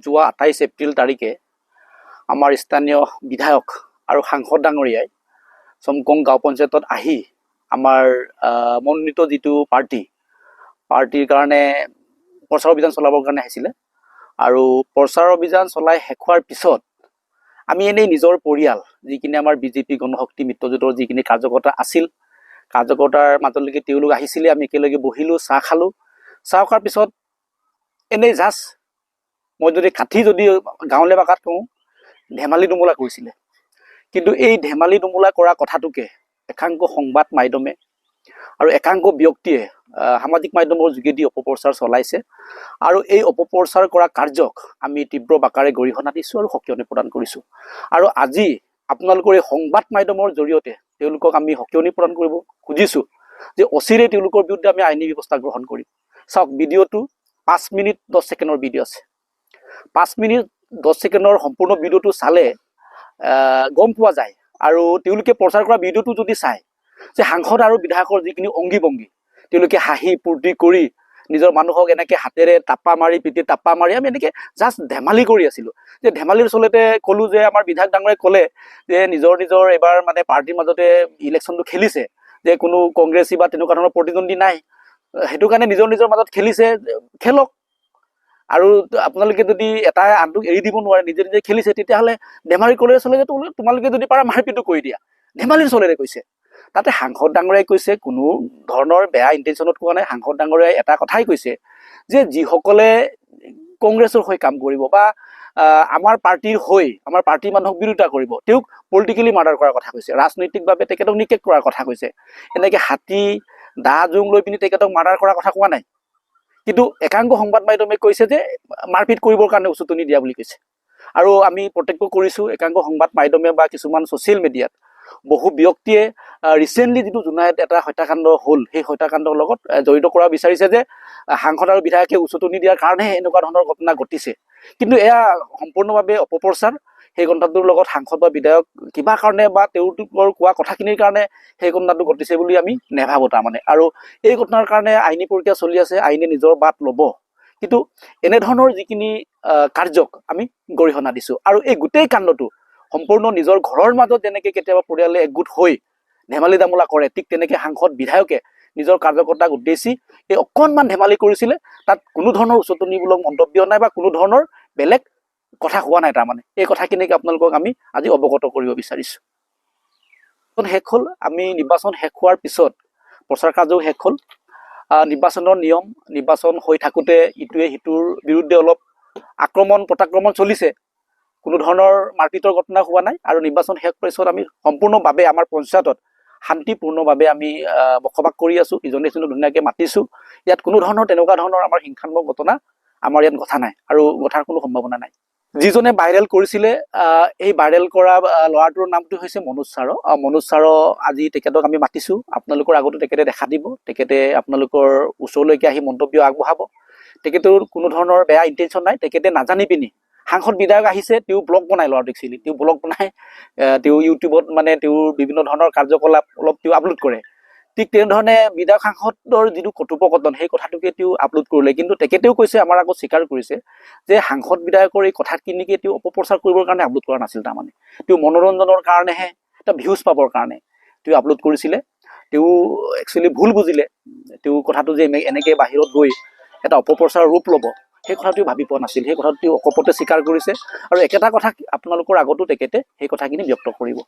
যোৱা 28 এপ্ৰিল তাৰিখে আমাৰ স্থানীয় বিধায়ক আৰু সাংসদ ডাঙৰীয়াই চমকং গাঁও পঞ্চায়তত আহি আমাৰ মনোনীত যিটো পাৰ্টিৰ কাৰণে প্ৰচাৰ অভিযান চলাবৰ কাৰণে আহিছিলে আৰু প্ৰচাৰ অভিযান চলাই শেষ হোৱাৰ পিছত আমি এনেই নিজৰ পৰিয়াল যিখিনি আমাৰ বিজেপি গণশক্তি মিত্ৰজোঁটৰ যিখিনি কাৰ্যকৰ্তা আছিল কাৰ্যকৰ্তাৰ মাজলৈকে তেওঁলোক আহিছিলে আমি একেলগে বহিলোঁ চাহ খালোঁ চাহ খোৱাৰ পিছত এনেই জাষ্ট মই যদি গাঁৱলীয়া ভাষাত কওঁ ধেমালি দুমোলা কৰিছিলে কিন্তু এই ধেমালি দুমোলা কৰা কথাটোকে একাংশ সংবাদ মাধ্যমে আৰু একাংশ ব্যক্তিয়ে সামাজিক মাধ্যমৰ যোগেদি অপপ্ৰচাৰ চলাইছে আৰু এই অপপ্ৰচাৰ কৰা কাৰ্যক আমি তীব্ৰ বাকাৰে গৰিহণা দিছোঁ আৰু সকিয়নি প্ৰদান কৰিছোঁ আৰু আজি আপোনালোকৰ এই সংবাদ মাধ্যমৰ জৰিয়তে তেওঁলোকক আমি সকিয়নি প্ৰদান কৰিব খুজিছোঁ যে অচিৰেই তেওঁলোকৰ বিৰুদ্ধে আমি আইনী ব্যৱস্থা গ্ৰহণ কৰিম চাওক ভিডিঅ'টো 5 মিনিট 10 ছেকেণ্ডৰ ভিডিঅ' আছে 5 মিনিট 10 ছেকেণ্ডৰ সম্পূৰ্ণ ভিডিঅ'টো চালে গম পোৱা যায় আৰু তেওঁলোকে প্ৰচাৰ কৰা ভিডিঅ'টো যদি চায় যে সাংসদ আৰু বিধায়কৰ যিখিনি অংগী ভংগী তেওঁলোকে হাঁহি ফূৰ্তি কৰি নিজৰ মানুহক এনেকৈ হাতেৰে টাপা মাৰি পিঠি টাপা মাৰি আমি এনেকৈ জাষ্ট ধেমালি কৰি আছিলোঁ যে ধেমালিৰ চলতে ক'লোঁ যে আমাৰ বিধায়ক ডাঙৰে ক'লে যে নিজৰ এবাৰ মানে পাৰ্টিৰ মাজতে ইলেকশ্যনটো খেলিছে যে কোনো কংগ্ৰেছী বা তেনেকুৱা ধৰণৰ প্ৰতিদ্বন্দ্বী নাই সেইটো কাৰণে নিজৰ মাজত খেলিছে খেলক আৰু আপোনালোকে যদি এটা আনটোক এৰি দিব নোৱাৰে নিজে খেলিছে তেতিয়াহ'লে ধেমালি কৰি চলে যে তোমালোকে যদি পাৰা মাৰপিটো কৰি দিয়া ধেমালিৰ চলেৰে কৈছে তাতে সাংসদ ডাঙৰীয়াই কৈছে কোনো ধৰণৰ বেয়া ইণ্টেনশ্যনত কোৱা নাই সাংসদ ডাঙৰীয়াই এটা কথাই কৈছে যে যিসকলে কংগ্ৰেছৰ হৈ কাম কৰিব বা আমাৰ পাৰ্টিৰ হৈ আমাৰ পাৰ্টিৰ মানুহক বিৰোধিতা কৰিব তেওঁক পলিটিকেলি মাৰ্ডাৰ কৰাৰ কথা কৈছে ৰাজনৈতিকভাৱে তেখেতক নিকেট কৰাৰ কথা কৈছে এনেকৈ হাতী দা জোং লৈ পিনি তেখেতক মাৰ্ডাৰ কৰাৰ কথা কোৱা নাই কিন্তু একাংশ সংবাদ মাধ্যমে কৈছে যে মাৰপিট কৰিবৰ কাৰণে উচতনি দিয়া বুলি কৈছে আৰু আমি প্ৰত্যক্ষ কৰিছোঁ একাংশ সংবাদ মাধ্যমে বা কিছুমান ছ'চিয়েল মিডিয়াত বহু ব্যক্তিয়ে ৰিচেণ্টলি যিটো জোনাইত এটা হত্যাকাণ্ড হ'ল সেই হত্যাকাণ্ডৰ লগত জড়িত কৰা বিচাৰিছে যে সাংসদ আৰু বিধায়কে উচতনি দিয়াৰ কাৰণেহে এনেকুৱা ধৰণৰ ঘটনা ঘটিছে কিন্তু এয়া সম্পূৰ্ণভাৱে অপপ্ৰচাৰ সেই ঘটনাটোৰ লগত সাংসদ বা বিধায়ক কিবা কাৰণে বা তেওঁলোকৰ কোৱা কথাখিনিৰ কাৰণে সেই ঘটনাটো ঘটিছে বুলি আমি নেভাবোঁ তাৰমানে আৰু এই ঘটনাৰ কাৰণে আইনী প্ৰক্ৰিয়া চলি আছে আইনে নিজৰ বাট ল'ব কিন্তু এনেধৰণৰ যিখিনি কাৰ্যক আমি গৰিহণা দিছোঁ আৰু এই গোটেই কাণ্ডটো সম্পূৰ্ণ নিজৰ ঘৰৰ মাজত যেনেকৈ কেতিয়াবা পৰিয়ালে একগোট হৈ ধেমালি দামোলা কৰে ঠিক তেনেকৈ সাংসদ বিধায়কে নিজৰ কাৰ্যকৰ্তাক উদ্দেশ্যি এই অকণমান ধেমালি কৰিছিলে তাত কোনো ধৰণৰ উচতনিমূলক মন্তব্য নাই বা কোনো ধৰণৰ বেলেগ কথা হোৱা নাই তাৰমানে এই কথাখিনিকে আপোনালোকক আমি আজি অৱগত কৰিব বিচাৰিছোঁ শেষ হ'ল আমি নিৰ্বাচন শেষ হোৱাৰ পিছত প্ৰচাৰ কাৰ্যও শেষ হ'ল নিৰ্বাচনৰ নিয়ম নিৰ্বাচন হৈ থাকোঁতে ইটোৱে সিটোৰ বিৰুদ্ধে অলপ আক্ৰমণ প্ৰত্যাক্ৰমণ চলিছে কোনো ধৰণৰ মাৰপিটৰ ঘটনা হোৱা নাই আৰু নিৰ্বাচন শেষ পিছত আমি সম্পূৰ্ণভাৱে আমাৰ পঞ্চায়তত শান্তিপূৰ্ণভাৱে আমি বসবাস কৰি আছোঁ ইজনে সিজনক ধুনীয়াকৈ মাতিছোঁ ইয়াত কোনো ধৰণৰ তেনেকুৱা ধৰণৰ আমাৰ হিংসাত্মক ঘটনা আমাৰ ইয়াত ঘটা নাই আৰু ঘটাৰ কোনো সম্ভাৱনা নাই যিজনে ভাইৰেল কৰিছিলে এই ভাইৰেল কৰা ল'ৰাটোৰ নামটো হৈছে মনোজ ছাৰ আজি তেখেতক আমি মাতিছোঁ আপোনালোকৰ আগতো তেখেতে দেখা দিব তেখেতে আপোনালোকৰ ওচৰলৈকে আহি মন্তব্য আগবঢ়াব তেখেতৰ কোনো ধৰণৰ বেয়া ইণ্টেনশ্যন নাই তেখেতে নাজানি পিনি সাংসদ বিধায়ক আহিছে তেওঁ ব্লগ বনাই ল'ৰাটোক চিলি তেওঁ ব্লগ বনাই তেওঁ ইউটিউবত মানে তেওঁৰ বিভিন্ন ধৰণৰ কাৰ্যকলাপ অলপ তেওঁ আপলোড কৰে ঠিক তেনেধৰণে বিধায়ক সাংসদৰ যিটো কথোপকথন সেই কথাটোকে তেওঁ আপলোড কৰিলে কিন্তু তেখেতেও কৈছে আমাৰ আগত স্বীকাৰ কৰিছে যে সাংসদ বিধায়কৰ এই কথাখিনিকে তেওঁ অপপ্ৰচাৰ কৰিবৰ কাৰণে আপলোড কৰা নাছিল তাৰমানে তেওঁ মনোৰঞ্জনৰ কাৰণেহে এটা ভিউজ পাবৰ কাৰণে তেওঁ আপলোড কৰিছিলে তেওঁ একচুৱেলি ভুল বুজিলে তেওঁ কথাটো যে এনেকৈ বাহিৰত গৈ এটা অপপ্ৰচাৰৰ ৰূপ ল'ব সেই কথাটো ভাবি পোৱা নাছিল সেই কথাটো তেওঁ অকপতে স্বীকাৰ কৰিছে আৰু একেটা কথা আপোনালোকৰ আগতো তেখেতে সেই কথাখিনি ব্যক্ত কৰিব